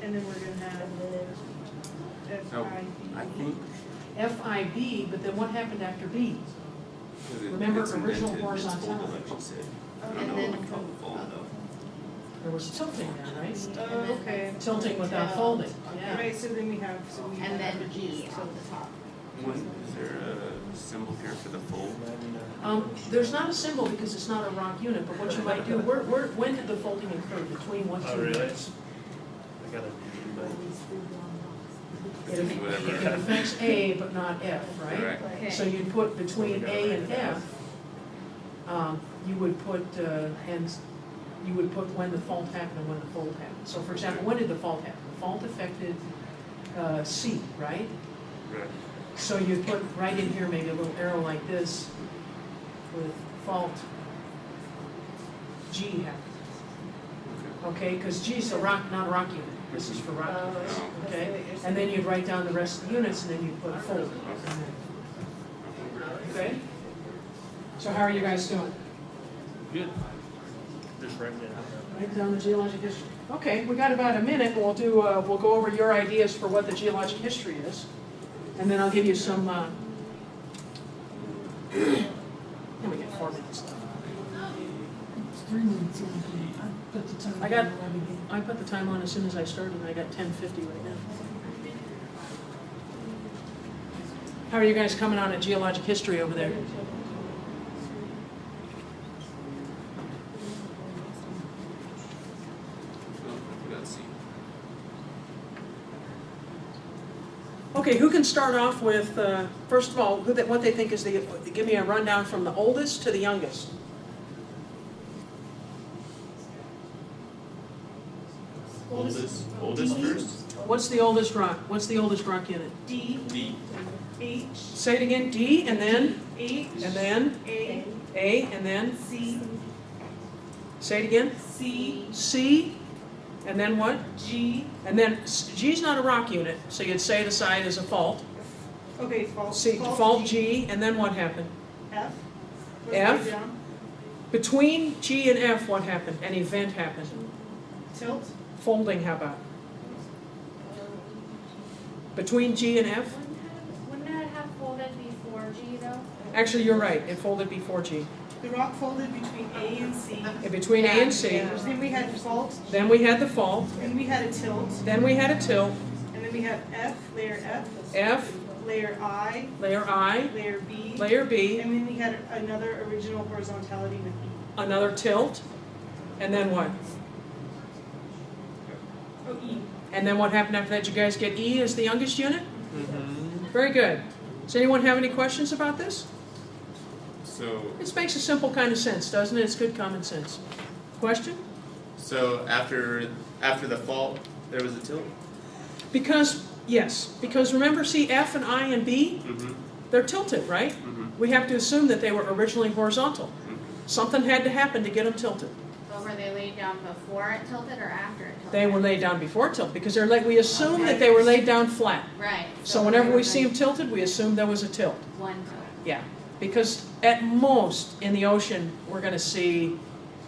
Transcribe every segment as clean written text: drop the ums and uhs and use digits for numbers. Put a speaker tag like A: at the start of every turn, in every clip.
A: and then we're gonna have
B: I think
C: FIB, but then what happened after B?
B: because
C: Remember
B: it's
C: original
B: indented, it's
C: horizontality.
B: folded, like you said. I don't
D: And
B: know
D: then
B: about the fold though.
C: There was tilting there, right?
A: Oh, okay.
C: Tilting without folding, yeah.
A: Right, so then we have,
D: and then E on the top.
B: Is there a symbol here for the fold?
C: There's not a symbol because it's not a rock unit, but what you might do, when did the folding occur? Between what two
E: really?
C: units?
E: I gotta
C: It
B: Whatever.
C: affects A but not F, right?
B: Correct.
D: Okay.
C: So you'd put between A and F, you would put, and you would put when the fault happened and when the fold happened. So for example, when did the fault happen? The fault affected C, right?
B: Right.
C: So you'd put right in here maybe a little arrow like this with fault G happened. Okay, because G is a rock, not a rock unit. This is for rock units. Okay, and then you'd write down the rest of the units and then you'd put fold. Okay? So how are you guys doing?
E: Good. Just writing it out.
C: Write down the geologic history. Okay, we got about a minute. We'll do. We'll go over your ideas for what the geologic history is, and then I'll give you some. Then we get 4 minutes left.
F: It's 3 minutes. I put the time.
C: I got-
F: on right again.
C: I put the time on as soon as I started, and I got 10:50 right now. How are you guys coming on at geologic history over there?
B: Let's see.
C: Okay, who can start off with, first of all, what they think is give me a rundown from the oldest to the youngest.
B: Oldest first?
C: What's the oldest rock? What's the oldest rock unit?
A: D,
B: D.
A: H,
C: Say it again, D, and then,
A: H,
C: and then,
A: A,
C: A, and then,
A: C,
C: say it again,
A: C,
C: C, and then what?
A: G.
C: And then, G's not a rock unit, so you'd say it aside as a fault.
A: Okay, fault.
C: C, fault G, and then what happened?
A: F.
C: F.
A: Goes down.
C: Between G and F, what happened? An event happened.
A: Tilt.
C: Folding, how about? Between G and F?
G: Wouldn't it have folded before G though?
C: Actually, you're right, it folded before G.
A: The rock folded between A and C.
C: And between A and C,
A: Then we had fault.
C: then we had the fault,
A: Then we had a tilt.
C: then we had a tilt,
A: And then we have F, layer F,
C: F,
A: layer I,
C: layer I,
A: layer B.
C: layer B,
A: And then we had another original horizontality with E.
C: another tilt, and then what?
A: Oh, E.
C: And then what happened after that? Did you guys get E as the youngest unit? Very good. Does anyone have any questions about this?
B: So
C: This makes a simple kind of sense, doesn't it? It's good common sense. Question?
B: after the fault there was a tilt?
C: Because, yes, because remember, see F and I and B?
B: Mm-hmm.
C: They're tilted, right?
B: Mm-hmm.
C: We have to assume that they were originally horizontal. Something had to happen to get them tilted.
G: But were they laid down before it tilted or after it tilted?
C: They were laid down before tilt because we assume that they were laid down flat.
G: Right.
C: So whenever we see them tilted, we assume there was a tilt.
G: One tilt.
C: Yeah, because at most in the ocean, we're going to see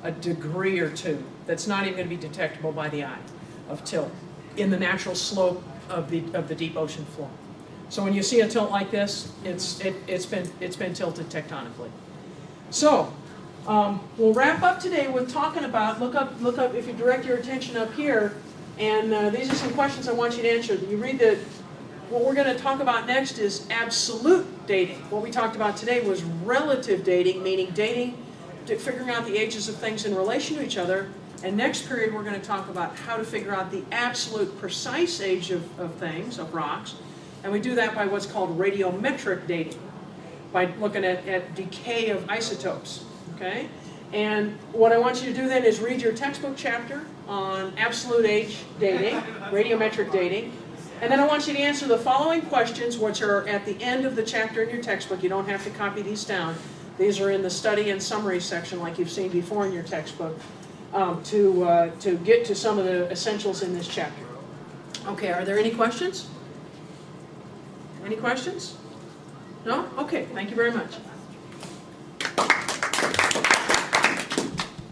C: a degree or two that's not even going to be detectable by the eye of tilt in the natural slope of the deep ocean floor. So when you see a tilt like this, it's been tilted tectonically. So we'll wrap up today with talking about look up if you direct your attention up here, and these are some questions I want you to answer. You read what we're going to talk about next is absolute dating. What we talked about today was relative dating, meaning figuring out the ages of things in relation to each other. And next period, we're going to talk about how to figure out the absolute precise age of things, of rocks. And we do that by what's called radiometric dating, by looking at decay of isotopes. Okay? And what I want you to do then is read your textbook chapter on absolute age dating, radiometric dating. And then I want you to answer the following questions, which are at the end of the chapter in your textbook. You don't have to copy these down. These are in the study and summary section like you've seen before in your textbook to get to some of the essentials in this chapter. Okay, are there any questions? Any questions? No? Okay, thank you very much.